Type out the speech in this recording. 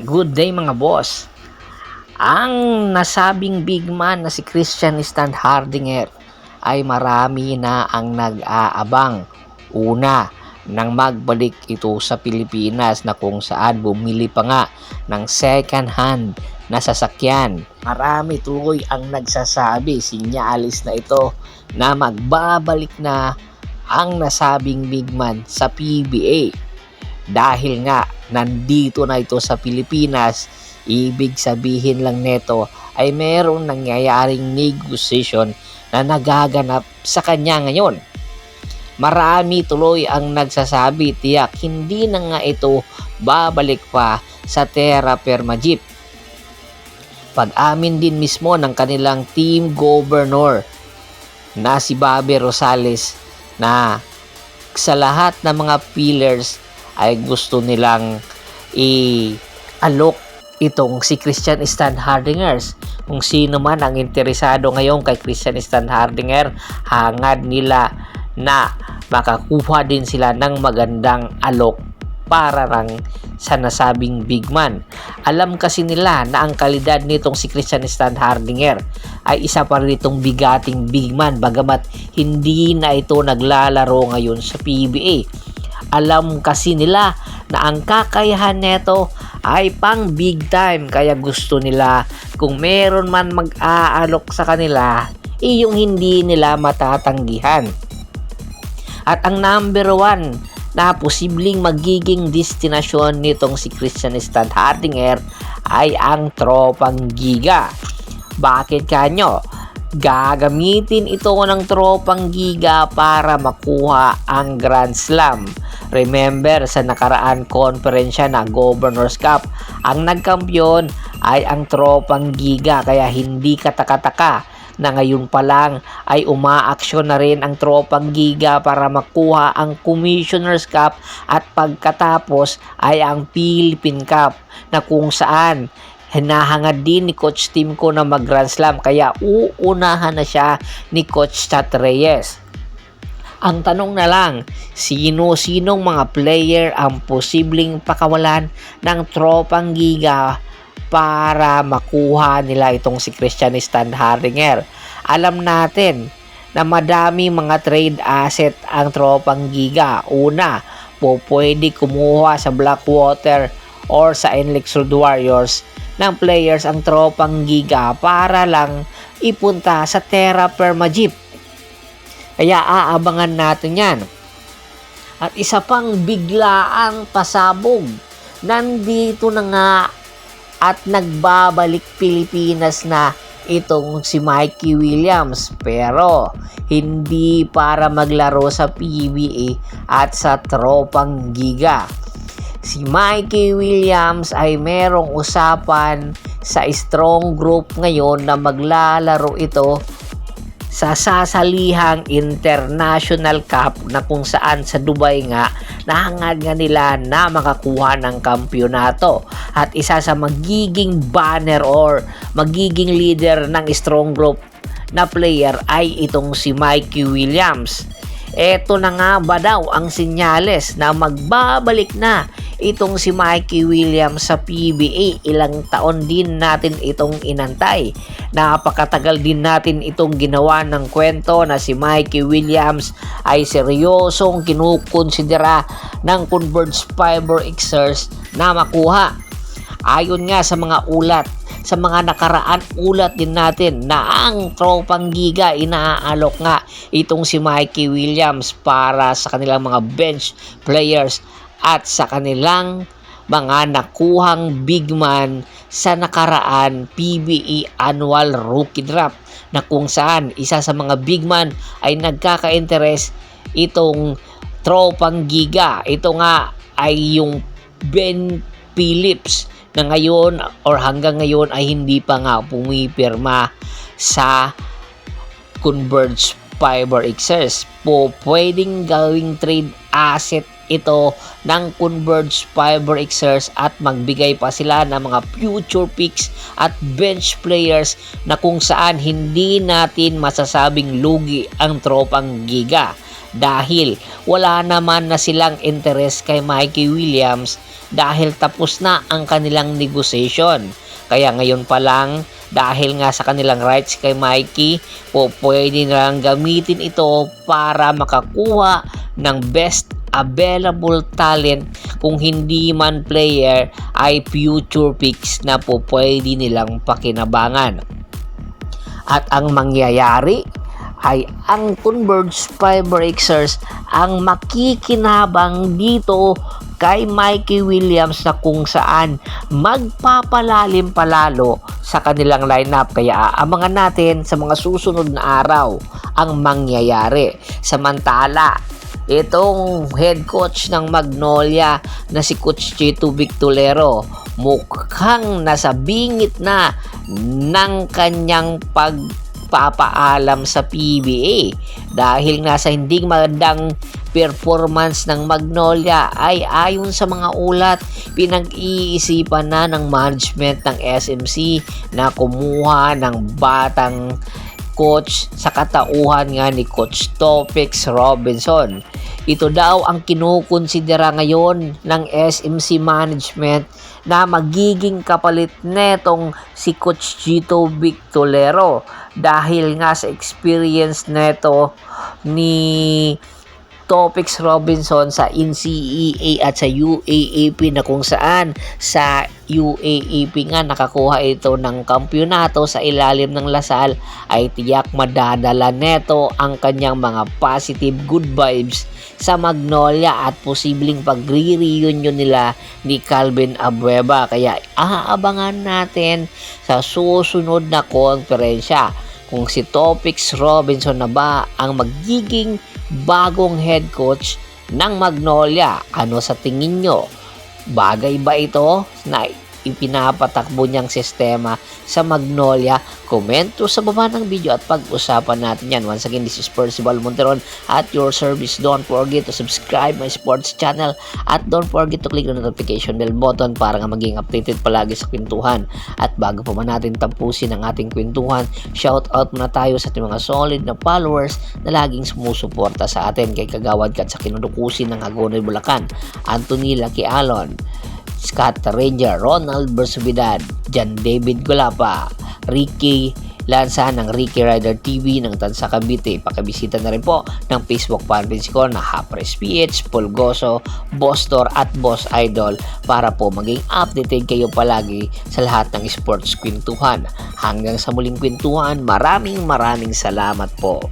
Good day mga boss. Ang nasabing big man na si Christian Standhardinger ay marami na ang nag-aabang. Una, nang magbalik ito sa Pilipinas na kung saan bumili pa nga ng second hand na sasakyan. Marami tuloy ang nagsasabi, sinyalis na ito na magbabalik na ang nasabing big man sa PBA. Dahil nga nandito na ito sa Pilipinas, ibig sabihin lang neto ay mayroong nangyayaring negotiation na nagaganap sa kanya ngayon. Marami tuloy ang nagsasabi tiyak hindi na nga ito babalik pa sa Terra Firma Jeep. Pag-amin din mismo ng kanilang team governor na si Bobby Rosales na sa lahat ng mga pillars ay gusto nilang i-alok itong si Christian Standhardinger. Kung sino man ang interesado ngayon kay Christian Standhardinger, hangad nila na makakuha din sila ng magandang alok para lang sa nasabing big man. Alam kasi nila na ang kalidad nitong si Christian Standhardinger ay isa pa rin itong bigating big man bagamat hindi na ito naglalaro ngayon sa PBA. Alam kasi nila na ang kakayahan neto ay pang big time kaya gusto nila kung meron man mag-aalok sa kanila yung hindi nila matatanggihan. At ang number 1 na posibleng magiging destinasyon nitong si Christian Standhardinger ay ang Tropang Giga. Bakit kanyo? Gagamitin ito ng Tropang Giga para makuha ang Grand Slam. Remember sa nakaraan konferensya na Governor's Cup, ang nagkampiyon ay ang Tropang Giga kaya hindi katakataka na ngayon pa lang ay umaaksyon na rin ang Tropang Giga para makuha ang Commissioner's Cup at pagkatapos ay ang Philippine Cup na kung saan hinahangad din ni Coach Timko na mag Grand Slam kaya uunahan na siya ni Coach Chat Reyes. Ang tanong na lang, sino-sinong mga player ang posibleng pakawalan ng Tropang Giga para makuha nila itong si Christian Standhardinger? Alam natin na madami mga trade asset ang Tropang Giga. Una, pwede kumuha sa Blackwater or sa NLEX Road Warriors ng players ang Tropang Giga para lang ipunta sa Terra Firma Jeep. Kaya aabangan natin yan. At isa pang biglaang pasabog. Nandito na nga at nagbabalik Pilipinas na itong si Mikey Williams. Pero hindi para maglaro sa PBA at sa Tropang Giga. Si Mikey Williams ay merong usapan sa strong group ngayon na maglalaro ito sa sasalihang International Cup na kung saan sa Dubai nga nahangad nga nila na makakuha ng kampyonato at isa sa magiging banner or magiging leader ng strong group na player ay itong si Mikey Williams. Eto na nga ba daw ang sinyales na magbabalik na itong si Mikey Williams sa PBA? Ilang taon din natin itong inantay. Napakatagal din natin itong ginawa ng kwento na si Mikey Williams ay seryosong kinukonsidera ng Converge Fiber Xers na makuha. Ayon nga sa mga ulat, sa mga nakaraan ulat din natin na ang Tropang Giga inaalok nga itong si Mikey Williams para sa kanilang mga bench players at sa kanilang mga nakuhang big man sa nakaraan PBA Annual Rookie Draft na kung saan isa sa mga big man ay nagkaka-interest itong Tropang Giga. Ito nga ay yung Ben Phillips na ngayon or hanggang ngayon ay hindi pa nga pumipirma sa Converge Fiber Xers. Pwedeng gawing trade asset ito ng Converge Fiber Xers at magbigay pa sila ng mga future picks at bench players na kung saan hindi natin masasabing lugi ang Tropang Giga. dahil wala naman na silang interest kay Mikey Williams dahil tapos na ang kanilang negotiation. Kaya ngayon pa lang, dahil nga sa kanilang rights kay Mikey, pwede nilang gamitin ito para makakuha ng best available talent, kung hindi man player ay future picks na pwede nilang pakinabangan. At ang mangyayari ay ang Converge Fiber Xers ang makikinabang dito kay Mikey Williams, na kung saan magpapalalim palalo sa kanilang lineup. Kaya aabangan natin sa mga susunod na araw ang mangyayari. Samantala, itong head coach ng Magnolia na si Coach Chito Victolero mukhang nasa bingit na ng kanyang pagpapaalam sa PBA dahil nasa hindi magandang performance ng Magnolia. Ay ayon sa mga ulat, pinag-iisipan na ng management ng SMC na kumuha ng batang coach sa katauhan nga ni Coach Topix Robinson. Ito daw ang kinukonsidera ngayon ng SMC management na magiging kapalit netong si Coach Chito Victolero dahil nga sa experience neto ni Topix Robinson sa NCAA at sa UAAP, na kung saan sa UAAP nga nakakuha ito ng kampyonato sa ilalim ng Lasal, ay tiyak madadala neto ang kanyang mga positive good vibes sa Magnolia at posibleng pagre-reunion nila ni Calvin Abueva. Kaya aabangan natin sa susunod na konferensya kung si Topix Robinson na ba ang magiging bagong head coach ng Magnolia. Ano sa tingin nyo? Bagay ba ito na ipinapatakbo niyang sistema sa Magnolia? Komento sa baba ng video at pag-usapan natin yan. Once again, this is Percival Monteron at your service. Don't forget to subscribe my sports channel at don't forget to click the notification bell button para nga maging updated palagi sa kwentuhan. At bago pa man natin tapusin ang ating kwentuhan, shout out muna tayo sa ating mga solid na followers na laging sumusuporta sa atin, kay Kagawad Kat sa Kinudukusin ng Agonoy, Bulacan, Anthony Lucky Alon, Scott Ranger, Ronald Bersuvidad, John David Golapa, Ricky Lanza ng Ricky Rider TV ng Tansa Cavite. Pakibisita na rin po ng Facebook fanpage ko na Hapres PH, Pulgoso, Bostor at Boss Idol para po maging updated kayo palagi sa lahat ng sports kwentuhan. Hanggang sa muling kwentuhan, maraming salamat po.